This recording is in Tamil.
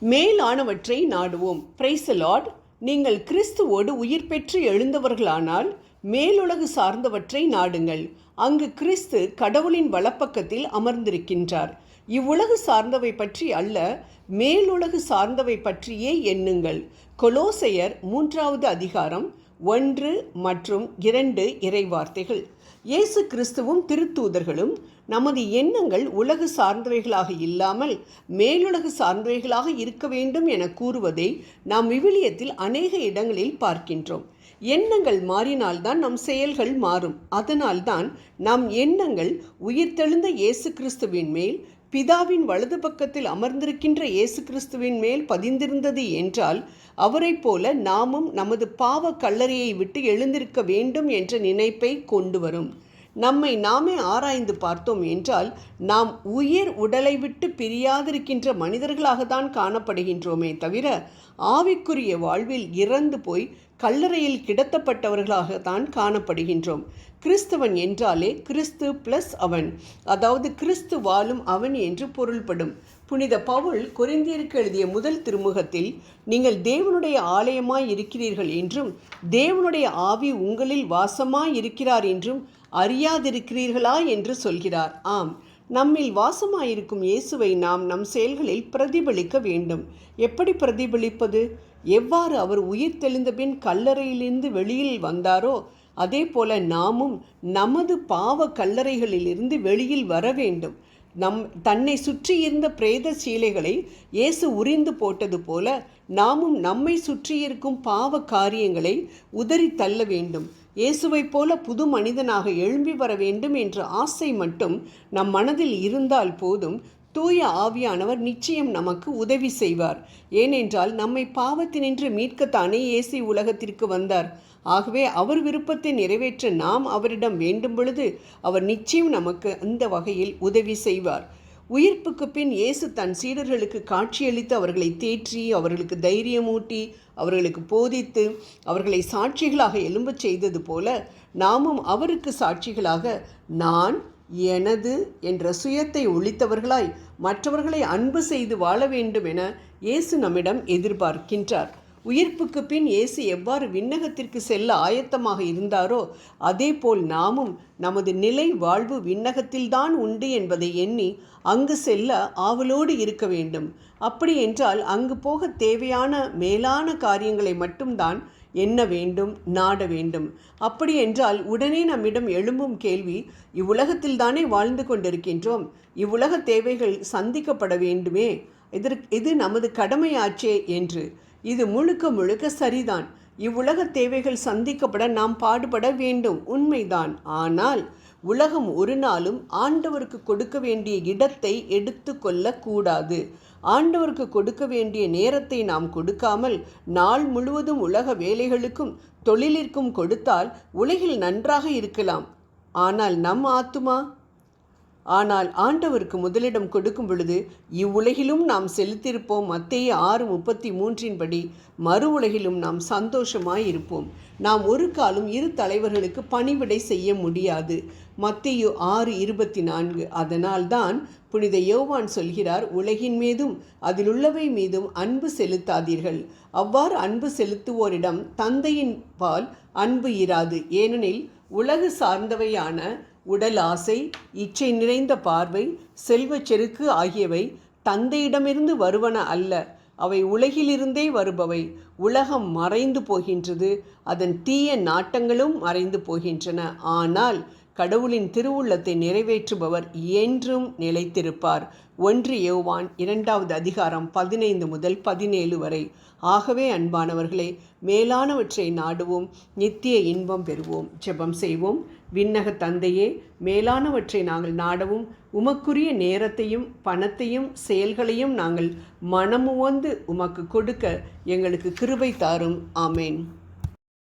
மேலானவற்றை நாடுவோம். Praise the Lord. நீங்கள் கிறிஸ்துவோடு உயிர் பெற்று எழுந்தவர்களானால் மேலுலகு சார்ந்தவற்றை நாடுங்கள். அங்கு கிறிஸ்து கடவுளின் வலப்பக்கத்தில் அமர்ந்திருக்கின்றார். இவ்வுலகு சார்ந்தவை பற்றி அல்ல, மேலுலகு சார்ந்தவை பற்றியே எண்ணுங்கள். கொலோசையர் 3வது அதிகாரம் 1 மற்றும் 2 இறைவார்த்தைகள். இயேசு கிறிஸ்துவும் திருத்தூதர்களும் நமது எண்ணங்கள் உலகு சார்ந்தவைகளாக இல்லாமல் மேலுலகு சார்ந்தவைகளாக இருக்க வேண்டும் என கூறுவதை நாம் விவிலியத்தில் அநேக இடங்களில் பார்க்கின்றோம். எண்ணங்கள் மாறினால்தான் நம் செயல்கள் மாறும். அதனால்தான் நம் எண்ணங்கள் உயிர்த்தெழுந்த இயேசு கிறிஸ்துவின் மேல், பிதாவின் வலது பக்கத்தில் அமர்ந்திருக்கின்ற இயேசு கிறிஸ்துவின் மேல் பதிந்திருந்தது என்றால், அவரைப் போல நாமும் நமது பாவ கல்லறையை விட்டு எழுந்திருக்க வேண்டும் என்ற நினைப்பை கொண்டு வரும். நம்மை நாமே ஆராய்ந்து பார்த்தோம் என்றால், நாம் உயிர் உடலை விட்டு பிரியாதிருக்கின்ற மனிதர்களாகத்தான் காணப்படுகின்றோமே தவிர, ஆவிக்குரிய வாழ்வில் இறந்து போய் கல்லறையில் கிடத்தப்பட்டவர்களாகத்தான் காணப்படுகின்றோம். கிறிஸ்தவன் என்றாலே கிறிஸ்து பிளஸ் அவன், அதாவது கிறிஸ்து வாழும் அவன் என்று பொருள்படும். புனித பவுல் கொரிந்தியருக்கு எழுதிய முதல் திருமுகத்தில், நீங்கள் தேவனுடைய ஆலயமாய் இருக்கிறீர்கள் என்றும் தேவனுடைய ஆவி உங்களில் வாசமாய் இருக்கிறார் என்றும் அறியாதிருக்கிறீர்களா என்று சொல்கிறார். ஆம், நம்மில் வாசமாயிருக்கும் இயேசுவை நாம் நம் செயல்களில் பிரதிபலிக்க வேண்டும். எப்படி பிரதிபலிப்பது? எவ்வாறு அவர் உயிர் தெளிந்த பின் கல்லறையிலிருந்து வெளியில் வந்தாரோ அதே போல நாமும் நமது பாவ கல்லறைகளிலிருந்து வெளியில் வர வேண்டும். தன்னை சுற்றியிருந்த பிரேத சீலைகளை இயேசு உரிந்து போட்டது போல நாமும் நம்மை சுற்றியிருக்கும் பாவ காரியங்களை உதறி தள்ள வேண்டும். இயேசுவைப் போல புது மனிதனாக எழும்பி வர வேண்டும் என்ற ஆசை மட்டும் நம் மனதில் இருந்தால் போதும். தூய ஆவியானவர் நிச்சயம் நமக்கு உதவி செய்வார். ஏனென்றால் நம்மை பாவத்தினின்று மீட்கத்தானே இயேசு உலகத்திற்கு வந்தார். ஆகவே அவர் விருப்பத்தை நிறைவேற்ற நாம் அவரிடம் வேண்டும் பொழுது அவர் நிச்சயம் நமக்கு அந்த வகையில் உதவி செய்வார். உயிர்ப்புக்கு பின் இயேசு தன் சீடர்களுக்கு காட்சியளித்து அவர்களை தேற்றி, அவர்களுக்கு தைரியமூட்டி, அவர்களுக்கு போதித்து, அவர்களை சாட்சிகளாக எழும்பச் செய்தது போல நாமும் அவருக்கு சாட்சிகளாக நான் எனது என்ற சுயத்தை ஒழித்தவர்களாய் மற்றவர்களை அன்பு செய்து வாழ வேண்டும் என இயேசு நம்மிடம் எதிர்பார்க்கின்றார். உயிர்ப்புக்கு பின் இயேசு எவ்வாறு விண்ணகத்திற்கு செல்ல ஆயத்தமாக இருந்தாரோ அதேபோல் நாமும் நமது நிலை வாழ்வு விண்ணகத்தில்தான் உண்டு என்பதை எண்ணி அங்கு செல்ல ஆவலோடு இருக்க வேண்டும். அப்படி என்றால் அங்கு போக தேவையான மேலான காரியங்களை மட்டும்தான் எண்ண வேண்டும், நாட வேண்டும். அப்படி என்றால் உடனே நம்மிடம் எழும்பும் கேள்வி, இவ்வுலகத்தில் தானே வாழ்ந்து கொண்டிருக்கின்றோம், இவ்வுலக தேவைகள் சந்திக்கப்பட வேண்டுமே, இது நமது கடமையாச்சே என்று. இது முழுக்க முழுக்க சரிதான். இவ்வுலக தேவைகள் சந்திக்கப்பட நாம் பாடுபட வேண்டும், உண்மைதான். ஆனால் உலகம் ஒரு நாளும் ஆண்டவருக்கு கொடுக்க வேண்டிய இடத்தை எடுத்து கொள்ளக்கூடாது. ஆண்டவருக்கு கொடுக்க வேண்டிய நேரத்தை நாம் கொடுக்காமல் நாள் முழுவதும் உலக வேலைகளுக்கும் தொழிலிற்கும் கொடுத்தால் உலகில் நன்றாக இருக்கலாம். ஆனால் நம் ஆத்துமா? ஆனால் ஆண்டவருக்கு முதலிடம் கொடுக்கும் பொழுது இவ்வுலகிலும் நாம் செலுத்தியிருப்போம். மத்தேயு 6:33 படி மறு உலகிலும் நாம் சந்தோஷமாய் இருப்போம். நாம் ஒரு காலம் இரு தலைவர்களுக்கு பணிவிடை செய்ய முடியாது. மத்தேயு 6:24. அதனால்தான் புனித யோவான் சொல்கிறார், உலகின் மீதும் அதிலுள்ளவை மீதும் அன்பு செலுத்தாதீர்கள். அவ்வாறு அன்பு செலுத்துவோரிடம் தந்தையின் பால் அன்பு இராது. ஏனெனில் உலகு சார்ந்தவையான உடல் ஆசை, இச்சை நிறைந்த பார்வை, செல்வச் செருக்கு ஆகியவை தந்தையிடமிருந்து வருவன அல்ல, அவை உலகிலிருந்தே வருபவை. உலகம் மறைந்து போகின்றது, அதன் தீய நாட்டங்களும் மறைந்து போகின்றன. ஆனால் கடவுளின் திருவுள்ளத்தை நிறைவேற்றுபவர் என்றும் நிலைத்திருப்பார். 1 யோவான் 2வது அதிகாரம் 15 முதல் 17 வரை. ஆகவே அன்பானவர்களே, மேலானவற்றை நாடுவோம், நித்திய இன்பம் பெறுவோம். ஜெபம் செய்வோம். விண்ணக தந்தையே, மேலானவற்றை நாங்கள் நாடவும் உமக்குரிய நேரத்தையும் பணத்தையும் செயல்களையும் நாங்கள் மனமுவந்து உமக்கு கொடுக்க எங்களுக்கு கிருபை தாரும். ஆமேன்.